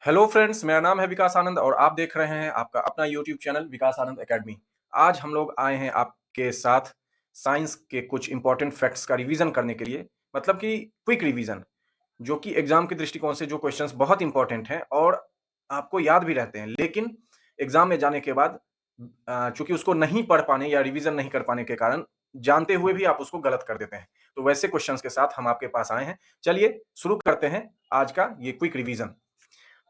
Hello friends, मेरा नाम है विकास आनंद और आप देख रहे हैं आपका अपना यूट्यूब चैनल विकास आनंद एकेडमी। आज हम लोग आए हैं आपके साथ साइंस के कुछ इंपॉर्टेंट फैक्ट्स का रिवीजन करने के लिए, मतलब कि क्विक रिवीजन, जो कि एग्जाम के दृष्टिकोण से जो क्वेश्चंस बहुत इंपॉर्टेंट हैं और आपको याद भी रहते हैं, लेकिन एग्जाम में जाने के बाद चूंकि उसको नहीं पढ़ पाने या रिवीजन नहीं कर पाने के कारण जानते हुए भी आप उसको गलत कर देते हैं। तो वैसे क्वेश्चंस के साथ हम आपके पास आए हैं। चलिए शुरू करते हैं आज का ये क्विक रिवीजन।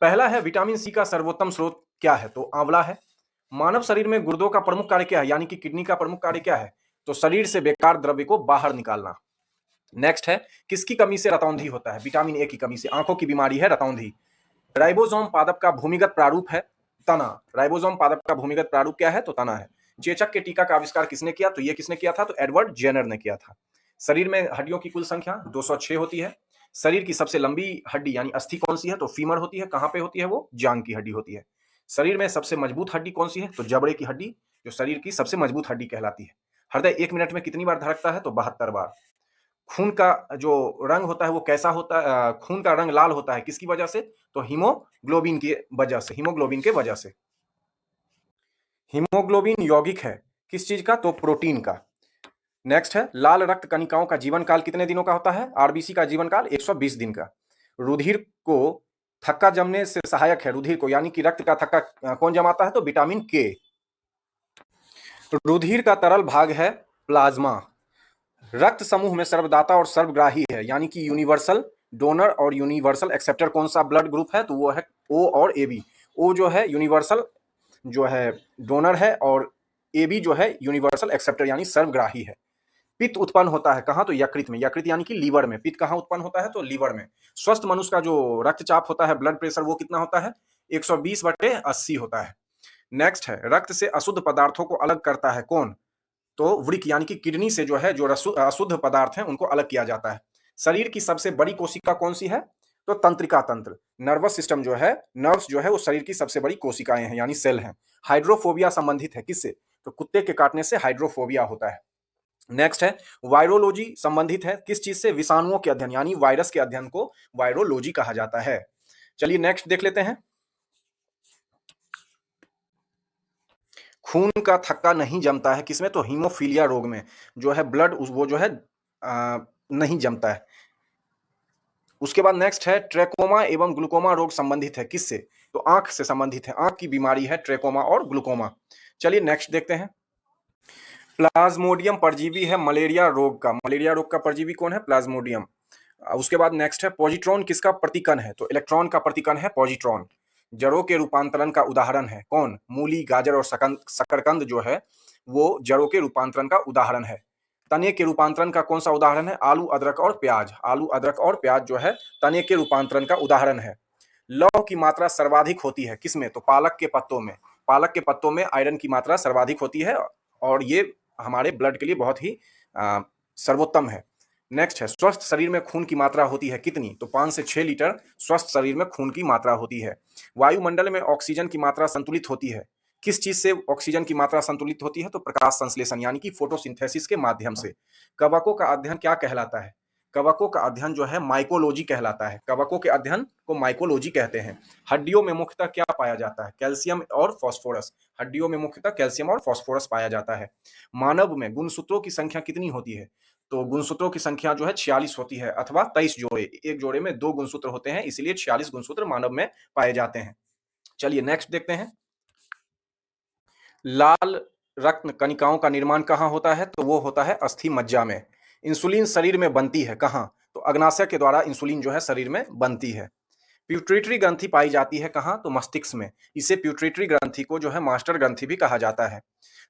पहला है विटामिन सी का सर्वोत्तम स्रोत क्या है? तो आंवला है। मानव शरीर में गुर्दों का प्रमुख कार्य क्या है, यानी कि किडनी का प्रमुख कार्य क्या है? तो शरीर से बेकार द्रव्य को बाहर निकालना। नेक्स्ट है किसकी कमी से रतौंधी होता है? विटामिन ए की कमी से। आंखों की बीमारी है रतौंधी। राइबोसोम पादप का भूमिगत प्रारूप है तना। राइबोसोम पादप का भूमिगत प्रारूप क्या है? तो तना है। चेचक के टीका का आविष्कार किसने किया? तो ये किसने किया था? तो एडवर्ड जेनर ने किया था। शरीर में हड्डियों की कुल संख्या 206 होती है। शरीर की सबसे लंबी हड्डी यानी अस्थि कौन सी है? तो फीमर होती है। कहां पे होती है वो? जांग की हड्डी होती है। शरीर में सबसे मजबूत हड्डी कौन सी है? तो जबड़े की हड्डी, जो शरीर की सबसे मजबूत हड्डी कहलाती है। हृदय 1 मिनट में कितनी बार धड़कता है? तो 72 बार। खून का जो रंग होता है वो कैसा होता है? खून का रंग लाल होता है किसकी वजह से? तो हीमोग्लोबिन की वजह से। हीमोग्लोबिन के वजह से। हीमोग्लोबिन यौगिक है किस चीज का? तो प्रोटीन का। नेक्स्ट है लाल रक्त कणिकाओं का जीवन काल कितने दिनों का होता है? आरबीसी का जीवन काल 120 दिन का। रुधिर को थक्का जमने से सहायक है। रुधिर को यानी कि रक्त का थक्का कौन जमाता है? तो विटामिन के। रुधिर का तरल भाग है प्लाज्मा। रक्त समूह में सर्वदाता और सर्वग्राही है, यानी कि यूनिवर्सल डोनर और यूनिवर्सल एक्सेप्टर कौन सा ब्लड ग्रुप है? तो वो है ओ और ए बी। ओ जो है यूनिवर्सल जो है डोनर है और ए बी जो है यूनिवर्सल एक्सेप्टर यानी सर्वग्राही है। पित्त उत्पन्न होता है कहां? तो यकृत में। यकृत यानी कि लीवर में। पित्त कहां उत्पन्न होता है? तो लीवर में। स्वस्थ मनुष्य का जो रक्तचाप होता है, ब्लड प्रेशर, वो कितना होता है? 120/80 होता है। नेक्स्ट है रक्त से अशुद्ध पदार्थों को अलग करता है कौन? तो वृक्क यानी कि किडनी से जो है जो अशुद्ध पदार्थ हैं उनको अलग किया जाता है। शरीर की सबसे बड़ी कोशिका कौन सी है? तो तंत्रिका तंत्र। नर्वस सिस्टम जो है, नर्व्स जो है वो शरीर की सबसे बड़ी कोशिकाएं हैं यानी सेल हैं। हाइड्रोफोबिया संबंधित है किससे? तो कुत्ते के काटने से हाइड्रोफोबिया होता है। नेक्स्ट है वायरोलॉजी संबंधित है किस चीज से? विषाणुओं के अध्ययन यानी वायरस के अध्ययन को वायरोलॉजी कहा जाता है। चलिए नेक्स्ट देख लेते हैं। खून का थक्का नहीं जमता है किसमें? तो हीमोफीलिया रोग में जो है ब्लड वो जो है नहीं जमता है। उसके बाद नेक्स्ट है ट्रेकोमा एवं ग्लूकोमा रोग संबंधित है किससे? तो आंख से संबंधित है। आंख की बीमारी है ट्रेकोमा और ग्लूकोमा। चलिए नेक्स्ट देखते हैं। प्लाज्मोडियम परजीवी है मलेरिया रोग का। मलेरिया रोग का परजीवी कौन है? प्लाज्मोडियम। उसके बाद नेक्स्ट है पॉजिट्रॉन किसका प्रतिकन है? तो इलेक्ट्रॉन का प्रतिकन है पॉजिट्रॉन। जड़ों के रूपांतरण का उदाहरण है कौन? मूली, गाजर और शकरकंद जो है वो जड़ों के रूपांतरण का उदाहरण है। तने के रूपांतरण का कौन सा उदाहरण है? आलू, अदरक और प्याज। आलू, अदरक और प्याज जो है तने के रूपांतरण का उदाहरण है। लौह की मात्रा सर्वाधिक होती है किसमें? तो पालक के पत्तों में। पालक के पत्तों में आयरन की मात्रा सर्वाधिक होती है और ये हमारे ब्लड के लिए बहुत ही सर्वोत्तम है। नेक्स्ट है स्वस्थ शरीर में खून की मात्रा होती है कितनी? तो 5 से 6 लीटर स्वस्थ शरीर में खून की मात्रा होती है। वायुमंडल में ऑक्सीजन की मात्रा संतुलित होती है किस चीज से? ऑक्सीजन की मात्रा संतुलित होती है तो प्रकाश संश्लेषण यानी कि फोटोसिंथेसिस के माध्यम से। कवकों का अध्ययन क्या कहलाता है? कवकों का अध्ययन जो है माइकोलॉजी कहलाता है। कवकों के अध्ययन को माइकोलॉजी कहते हैं। हड्डियों में मुख्यतः क्या पाया जाता है? कैल्शियम और फास्फोरस। हड्डियों में मुख्यतः कैल्शियम और फास्फोरस पाया जाता है। मानव में गुणसूत्रों की संख्या कितनी होती है? तो गुणसूत्रों की संख्या जो है 46 होती है अथवा 23 जोड़े। एक जोड़े में 2 गुणसूत्र होते हैं, इसलिए 46 गुणसूत्र मानव में पाए जाते हैं। चलिए नेक्स्ट देखते हैं। लाल रक्त कणिकाओं का निर्माण कहाँ होता है? तो वो होता है अस्थि मज्जा में। इंसुलिन शरीर में बनती है कहाँ? तो अग्नाशय के द्वारा इंसुलिन जो है शरीर में बनती है। प्यूटरी ग्रंथि पाई जाती है कहाँ? तो मस्तिष्क में। इसे प्यूटरी ग्रंथि को जो है मास्टर ग्रंथि भी कहा जाता है।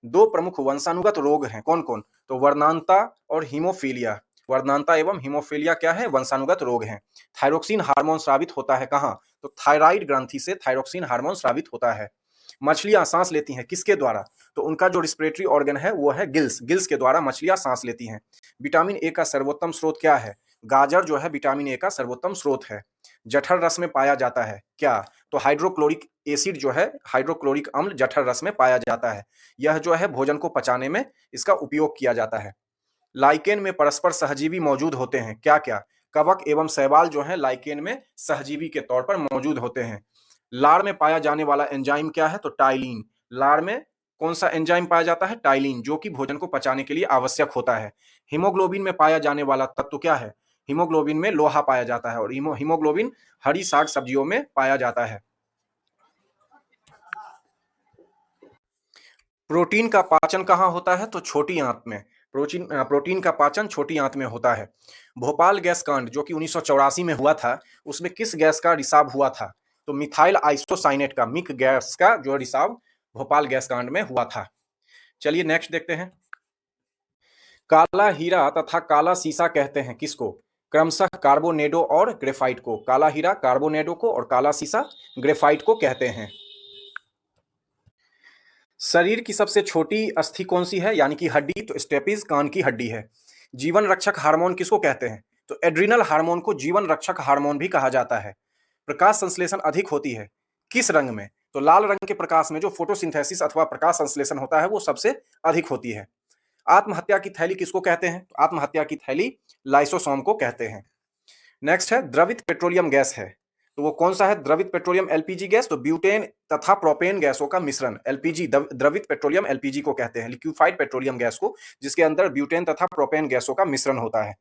2 प्रमुख वंशानुगत रोग हैं कौन कौन? तो वर्णांता और हीमोफीलिया। वर्णांता एवं हीमोफीलिया क्या है? वंशानुगत रोग हैं। थायरोक्सिन हार्मोन स्रावित होता है कहाँ? तो थायराइड ग्रंथि से थायरोक्सिन हार्मोन स्रावित होता है। मछलियां सांस लेती हैं किसके द्वारा? तो उनका जो रिस्पिरेटरी ऑर्गन है वो है गिल्स। गिल्स के द्वारा मछलियां सांस लेती हैं। विटामिन ए का सर्वोत्तम स्रोत क्या है? गाजर जो है विटामिन ए का सर्वोत्तम स्रोत है। जठर रस में पाया जाता है क्या? तो हाइड्रोक्लोरिक एसिड जो है, हाइड्रोक्लोरिक अम्ल जठर रस में पाया जाता है। यह जो है भोजन को पचाने में इसका उपयोग किया जाता है। लाइकेन में परस्पर सहजीवी मौजूद होते हैं क्या क्या? कवक एवं शैवाल जो है लाइकेन में सहजीवी के तौर पर मौजूद होते हैं। लार में पाया जाने वाला एंजाइम क्या है? तो टाइलिन। लार में कौन सा एंजाइम पाया जाता है? टाइलिन, जो कि भोजन को पचाने के लिए आवश्यक होता है। हीमोग्लोबिन में पाया जाने वाला तत्व क्या है? हीमोग्लोबिन में लोहा पाया जाता है और हीमोग्लोबिन हरी साग सब्जियों में पाया जाता है। प्रोटीन का पाचन कहाँ होता है? तो छोटी आंत में। प्रोटीन का पाचन छोटी आंत में होता है। भोपाल गैस कांड जो कि 1984 में हुआ था, उसमें किस गैस का रिसाव हुआ था? तो मिथाइल आइसोसाइनेट का, मिक गैस का जो रिसाव भोपाल गैस कांड में हुआ था। चलिए नेक्स्ट देखते हैं। काला हीरा तथा काला सीसा कहते हैं किसको? क्रमशः कार्बोनेडो और ग्रेफाइट को। काला हीरा कार्बोनेडो को और काला सीसा ग्रेफाइट को कहते हैं। शरीर की सबसे छोटी अस्थि कौन सी है, यानी कि हड्डी? तो स्टेपिस कान की हड्डी है। जीवन रक्षक हार्मोन किसको कहते हैं? तो एड्रिनल हार्मोन को जीवन रक्षक हार्मोन भी कहा जाता है। प्रकाश संश्लेषण अधिक होती है किस रंग में? तो लाल रंग के प्रकाश में जो फोटोसिंथेसिस अथवा प्रकाश संश्लेषण होता है वो सबसे अधिक होती है। आत्महत्या की थैली किसको कहते हैं? तो आत्महत्या की थैली लाइसोसोम को कहते हैं। नेक्स्ट है द्रवित पेट्रोलियम गैस है, तो वो कौन सा है? द्रवित पेट्रोलियम एलपीजी गैस। तो ब्यूटेन तथा प्रोपेन गैसों का मिश्रण एलपीजी, द्रवित पेट्रोलियम एलपीजी को कहते हैं, लिक्विफाइड पेट्रोलियम गैस को, जिसके अंदर ब्यूटेन तथा प्रोपेन गैसों का मिश्रण होता है।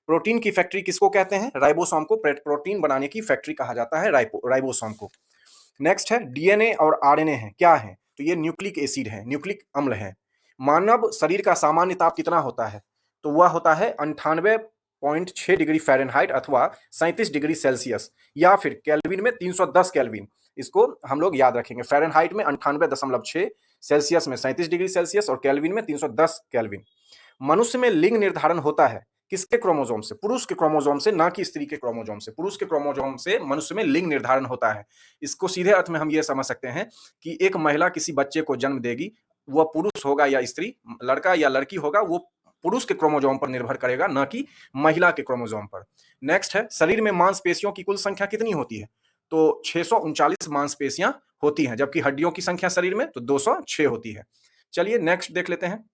प्रोटीन की फैक्ट्री किसको कहते हैं? राइबोसोम को प्रोटीन बनाने की फैक्ट्री कहा जाता है, राइबोसोम को। नेक्स्ट है डीएनए और आरएनए है, क्या है? तो ये न्यूक्लिक एसिड है, न्यूक्लिक अम्ल है। मानव शरीर का सामान्य ताप कितना होता है? तो वह होता है 98.6 डिग्री फ़ारेनहाइट अथवा 37 डिग्री सेल्सियस, या फिर केल्विन में 310 केल्विन। इसको हम लोग याद रखेंगे। फ़ारेनहाइट में 98.6, सेल्सियस में 37 डिग्री सेल्सियस और केल्विन में 310 केल्विन। मनुष्य में लिंग निर्धारण होता है किसके क्रोमोसोम से? पुरुष के क्रोमोसोम से, ना कि स्त्री के क्रोमोसोम से। पुरुष के क्रोमोसोम से मनुष्य में लिंग निर्धारण होता है। इसको सीधे अर्थ में हम ये समझ सकते हैं कि एक महिला किसी बच्चे को जन्म देगी, वह पुरुष होगा या स्त्री, लड़का या लड़की होगा, वो पुरुष के क्रोमोसोम पर निर्भर करेगा, ना कि महिला के क्रोमोसोम पर। नेक्स्ट है शरीर में मांसपेशियों की कुल संख्या कितनी होती है? तो 639 मांसपेशियां होती हैं, जबकि हड्डियों की संख्या शरीर में तो 206 होती है। चलिए नेक्स्ट देख लेते हैं।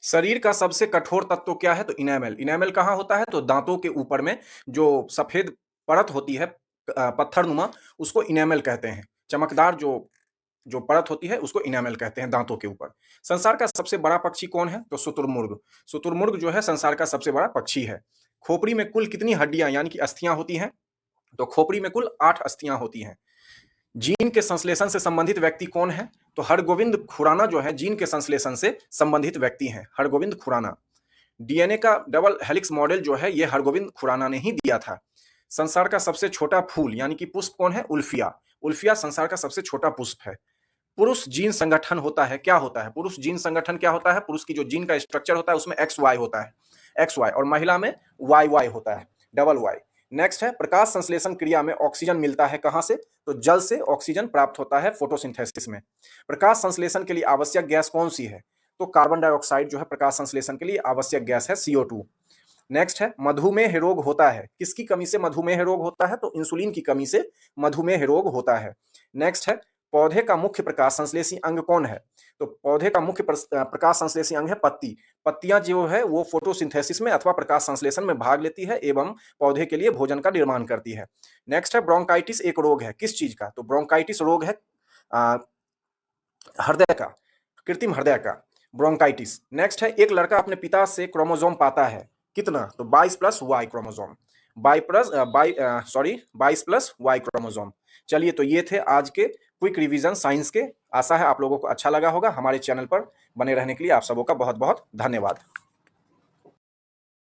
शरीर का सबसे कठोर तत्व क्या है? तो इनेमल। इनेमल कहाँ होता है? तो दांतों के ऊपर में जो सफेद परत होती है, पत्थरनुमा, उसको इनेमल कहते हैं। चमकदार जो जो परत होती है उसको इनेमल कहते हैं दांतों के ऊपर। संसार का सबसे बड़ा पक्षी कौन है? तो शुतुरमुर्ग। शुतुरमुर्ग जो है संसार का सबसे बड़ा पक्षी है। खोपड़ी में कुल कितनी हड्डियां यानी कि अस्थियां होती हैं? तो खोपड़ी में कुल 8 अस्थियां होती हैं। जीन के संश्लेषण से संबंधित व्यक्ति कौन है? तो हरगोविंद खुराना जो है जीन के संश्लेषण से संबंधित व्यक्ति हैं, हरगोविंद खुराना। डीएनए का डबल हेलिक्स मॉडल जो है ये हरगोविंद खुराना ने ही दिया था। संसार का सबसे छोटा फूल यानी कि पुष्प कौन है? उल्फिया। उल्फिया संसार का सबसे छोटा पुष्प है। पुरुष जीन संगठन होता है, क्या होता है? पुरुष जीन संगठन क्या होता है? पुरुष की जो जीन का स्ट्रक्चर होता है उसमें एक्स वाई होता है, एक्स वाई, और महिला में वाई वाई होता है, डबल वाई। नेक्स्ट है प्रकाश संश्लेषण क्रिया में ऑक्सीजन मिलता है कहां से? तो जल से ऑक्सीजन प्राप्त होता है फोटोसिंथेसिस में। प्रकाश संश्लेषण के लिए आवश्यक गैस कौन सी है? तो कार्बन डाइऑक्साइड जो है प्रकाश संश्लेषण के लिए आवश्यक गैस है, CO2। नेक्स्ट है मधुमेह रोग होता है किसकी कमी से मधुमेह रोग होता है? तो इंसुलिन की कमी से मधुमेह रोग होता है। नेक्स्ट है पौधे का मुख्य प्रकाश संश्लेषी अंग कौन है? तो पौधे का मुख्य प्रकाश संश्लेषी अंग है पत्ती। पत्तियां जो है वो फोटोसिंथेसिस में अथवा प्रकाश संश्लेषण में भाग लेती है एवं पौधे के लिए भोजन का निर्माण करती है। नेक्स्ट है ब्रोंकाइटिस एक रोग है किस चीज का? तो ब्रोंकाइटिस रोग है हृदय का, कृत्रिम हृदय का, ब्रोंकाइटिस। नेक्स्ट है एक लड़का अपने पिता से क्रोमोसोम पाता है कितना? तो 22+Y क्रोमोसोम, 22+Y क्रोमोसोम। चलिए तो ये थे आज के क्विक रिवीजन साइंस के। आशा है आप लोगों को अच्छा लगा होगा। हमारे चैनल पर बने रहने के लिए आप सबों का बहुत बहुत धन्यवाद।